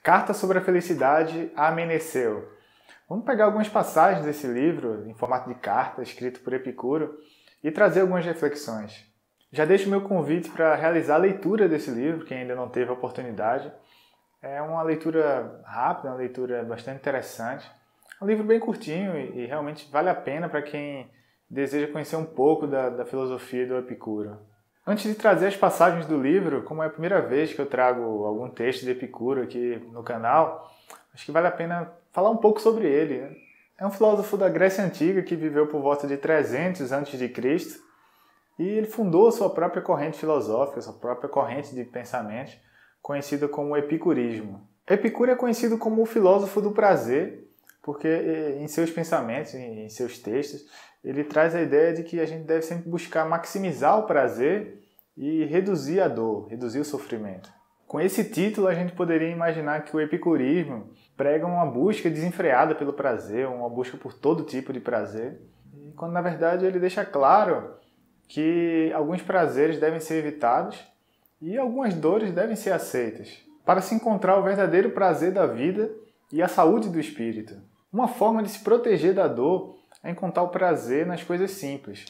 Carta sobre a Felicidade a Meneceu. Vamos pegar algumas passagens desse livro, em formato de carta, escrito por Epicuro, e trazer algumas reflexões. Já deixo o meu convite para realizar a leitura desse livro, quem ainda não teve a oportunidade. É uma leitura rápida, uma leitura bastante interessante. É um livro bem curtinho e realmente vale a pena para quem deseja conhecer um pouco da filosofia do Epicuro. Antes de trazer as passagens do livro, como é a primeira vez que eu trago algum texto de Epicuro aqui no canal, acho que vale a pena falar um pouco sobre ele, né? É um filósofo da Grécia Antiga que viveu por volta de 300 a.C. e ele fundou sua própria corrente filosófica, sua própria corrente de pensamento, conhecida como o epicurismo. Epicuro é conhecido como o filósofo do prazer, porque em seus pensamentos, em seus textos, ele traz a ideia de que a gente deve sempre buscar maximizar o prazer e reduzir a dor, reduzir o sofrimento. Com esse título, a gente poderia imaginar que o epicurismo prega uma busca desenfreada pelo prazer, uma busca por todo tipo de prazer, quando na verdade ele deixa claro que alguns prazeres devem ser evitados e algumas dores devem ser aceitas, para se encontrar o verdadeiro prazer da vida e a saúde do espírito. Uma forma de se proteger da dor é encontrar o prazer nas coisas simples.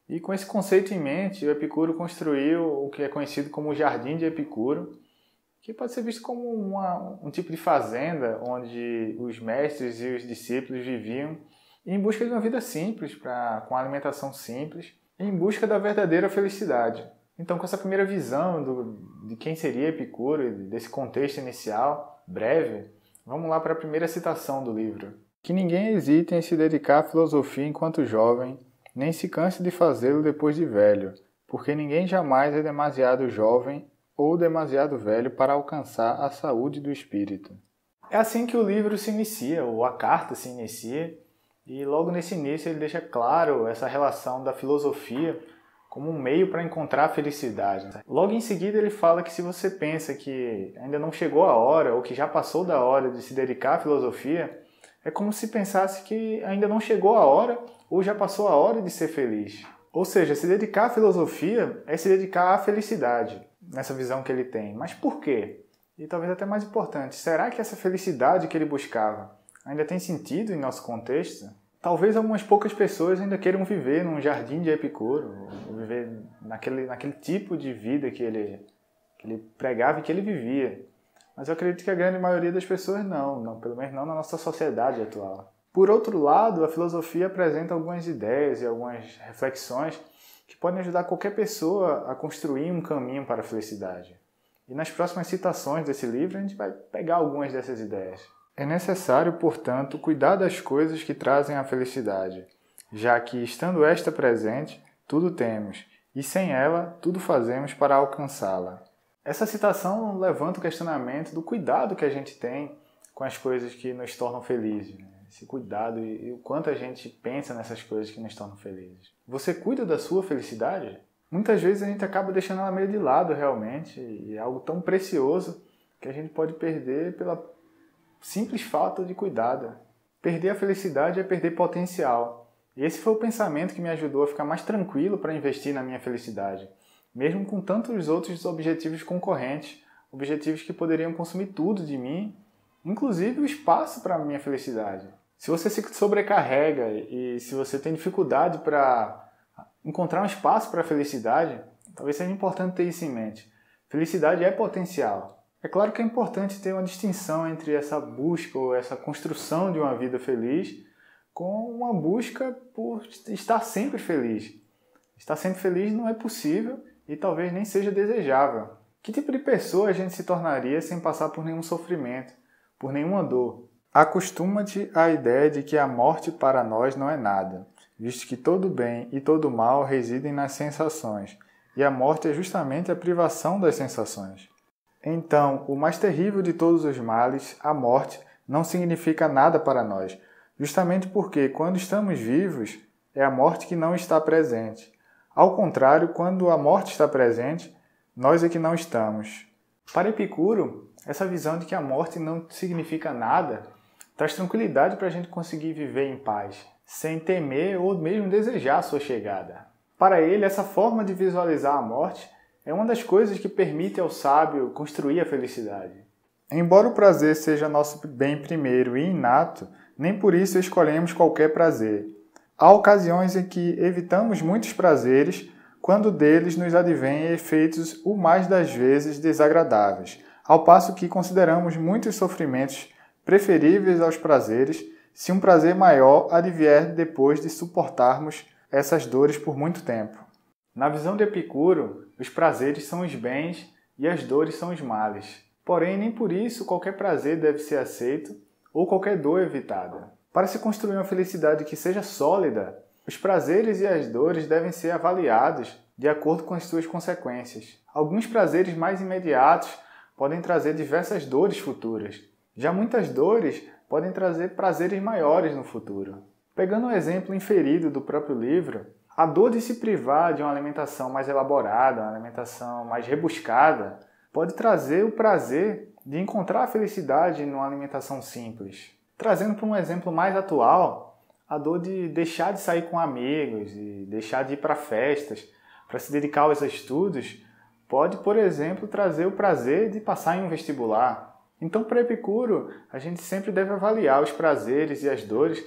E com esse conceito em mente, o Epicuro construiu o que é conhecido como o Jardim de Epicuro, que pode ser visto como um tipo de fazenda onde os mestres e os discípulos viviam em busca de uma vida simples, com alimentação simples, em busca da verdadeira felicidade. Então, com essa primeira visão de quem seria Epicuro, desse contexto inicial, breve, vamos lá para a primeira citação do livro. Que ninguém hesite em se dedicar à filosofia enquanto jovem, nem se canse de fazê-lo depois de velho, porque ninguém jamais é demasiado jovem ou demasiado velho para alcançar a saúde do espírito. É assim que o livro se inicia, ou a carta se inicia, e logo nesse início ele deixa claro essa relação da filosofia como um meio para encontrar a felicidade. Logo em seguida ele fala que se você pensa que ainda não chegou a hora, ou que já passou da hora de se dedicar à filosofia, é como se pensasse que ainda não chegou a hora ou já passou a hora de ser feliz. Ou seja, se dedicar à filosofia é se dedicar à felicidade, nessa visão que ele tem. Mas por quê? E talvez até mais importante, será que essa felicidade que ele buscava ainda tem sentido em nosso contexto? Talvez algumas poucas pessoas ainda queiram viver num jardim de Epicuro, ou viver naquele tipo de vida que ele pregava e que ele vivia. Mas eu acredito que a grande maioria das pessoas não, pelo menos não na nossa sociedade atual. Por outro lado, a filosofia apresenta algumas ideias e algumas reflexões que podem ajudar qualquer pessoa a construir um caminho para a felicidade. E nas próximas citações desse livro a gente vai pegar algumas dessas ideias. É necessário, portanto, cuidar das coisas que trazem a felicidade, já que, estando esta presente, tudo temos, e sem ela, tudo fazemos para alcançá-la. Essa citação levanta o questionamento do cuidado que a gente tem com as coisas que nos tornam felizes. Esse cuidado e o quanto a gente pensa nessas coisas que nos tornam felizes. Você cuida da sua felicidade? Muitas vezes a gente acaba deixando ela meio de lado realmente, e é algo tão precioso que a gente pode perder pela simples falta de cuidado. Perder a felicidade é perder potencial. E esse foi o pensamento que me ajudou a ficar mais tranquilo para investir na minha felicidade, mesmo com tantos outros objetivos concorrentes, objetivos que poderiam consumir tudo de mim, inclusive o espaço para a minha felicidade. Se você se sobrecarrega e se você tem dificuldade para encontrar um espaço para a felicidade, talvez seja importante ter isso em mente. Felicidade é potencial. É claro que é importante ter uma distinção entre essa busca ou essa construção de uma vida feliz com uma busca por estar sempre feliz. Estar sempre feliz não é possível e talvez nem seja desejável. Que tipo de pessoa a gente se tornaria sem passar por nenhum sofrimento, por nenhuma dor? Acostuma-te à ideia de que a morte para nós não é nada, visto que todo bem e todo mal residem nas sensações, e a morte é justamente a privação das sensações. Então, o mais terrível de todos os males, a morte, não significa nada para nós, justamente porque, quando estamos vivos, é a morte que não está presente. Ao contrário, quando a morte está presente, nós é que não estamos. Para Epicuro, essa visão de que a morte não significa nada traz tranquilidade para a gente conseguir viver em paz, sem temer ou mesmo desejar a sua chegada. Para ele, essa forma de visualizar a morte é uma das coisas que permite ao sábio construir a felicidade. Embora o prazer seja nosso bem primeiro e inato, nem por isso escolhemos qualquer prazer. Há ocasiões em que evitamos muitos prazeres quando deles nos advêm efeitos o mais das vezes desagradáveis, ao passo que consideramos muitos sofrimentos preferíveis aos prazeres se um prazer maior advier depois de suportarmos essas dores por muito tempo. Na visão de Epicuro, os prazeres são os bens e as dores são os males. Porém, nem por isso qualquer prazer deve ser aceito ou qualquer dor evitada. Para se construir uma felicidade que seja sólida, os prazeres e as dores devem ser avaliados de acordo com as suas consequências. Alguns prazeres mais imediatos podem trazer diversas dores futuras. Já muitas dores podem trazer prazeres maiores no futuro. Pegando um exemplo inferido do próprio livro, a dor de se privar de uma alimentação mais elaborada, uma alimentação mais rebuscada, pode trazer o prazer de encontrar a felicidade numa alimentação simples. Trazendo para um exemplo mais atual, a dor de deixar de sair com amigos e deixar de ir para festas para se dedicar aos estudos pode, por exemplo, trazer o prazer de passar em um vestibular. Então, para Epicuro, a gente sempre deve avaliar os prazeres e as dores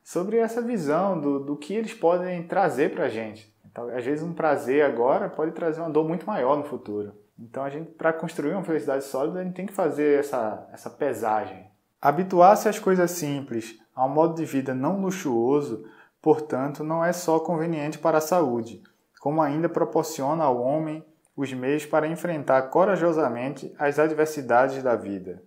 sobre essa visão do que eles podem trazer para a gente. Então, às vezes um prazer agora pode trazer uma dor muito maior no futuro. Então, para construir uma felicidade sólida, a gente tem que fazer essa pesagem. Habituar-se às coisas simples, a um modo de vida não luxuoso, portanto, não é só conveniente para a saúde, como ainda proporciona ao homem os meios para enfrentar corajosamente as adversidades da vida.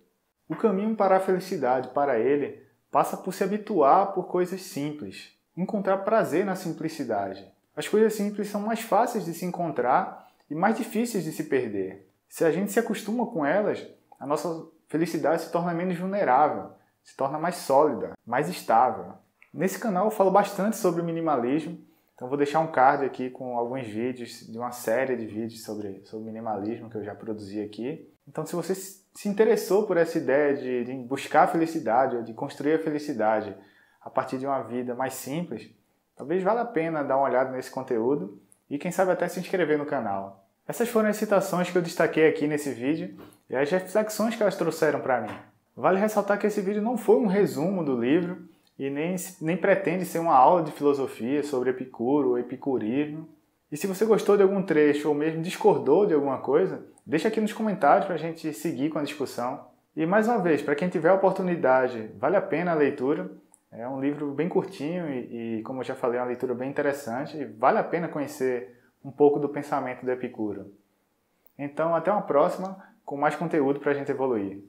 O caminho para a felicidade, para ele, passa por se habituar por coisas simples, encontrar prazer na simplicidade. As coisas simples são mais fáceis de se encontrar e mais difíceis de se perder. Se a gente se acostuma com elas, a nossa felicidade se torna menos vulnerável, se torna mais sólida, mais estável. Nesse canal eu falo bastante sobre minimalismo, então vou deixar um card aqui com alguns vídeos, de uma série de vídeos sobre minimalismo que eu já produzi aqui. Então se você se interessou por essa ideia de buscar a felicidade, ou de construir a felicidade a partir de uma vida mais simples, talvez valha a pena dar uma olhada nesse conteúdo e quem sabe até se inscrever no canal. Essas foram as citações que eu destaquei aqui nesse vídeo e as reflexões que elas trouxeram para mim. Vale ressaltar que esse vídeo não foi um resumo do livro e nem pretende ser uma aula de filosofia sobre Epicuro ou epicurismo. E se você gostou de algum trecho ou mesmo discordou de alguma coisa, deixa aqui nos comentários para a gente seguir com a discussão. E mais uma vez, para quem tiver a oportunidade, vale a pena a leitura. É um livro bem curtinho e, como eu já falei, é uma leitura bem interessante e vale a pena conhecer um pouco do pensamento do Epicuro. Então, até uma próxima, com mais conteúdo para a gente evoluir.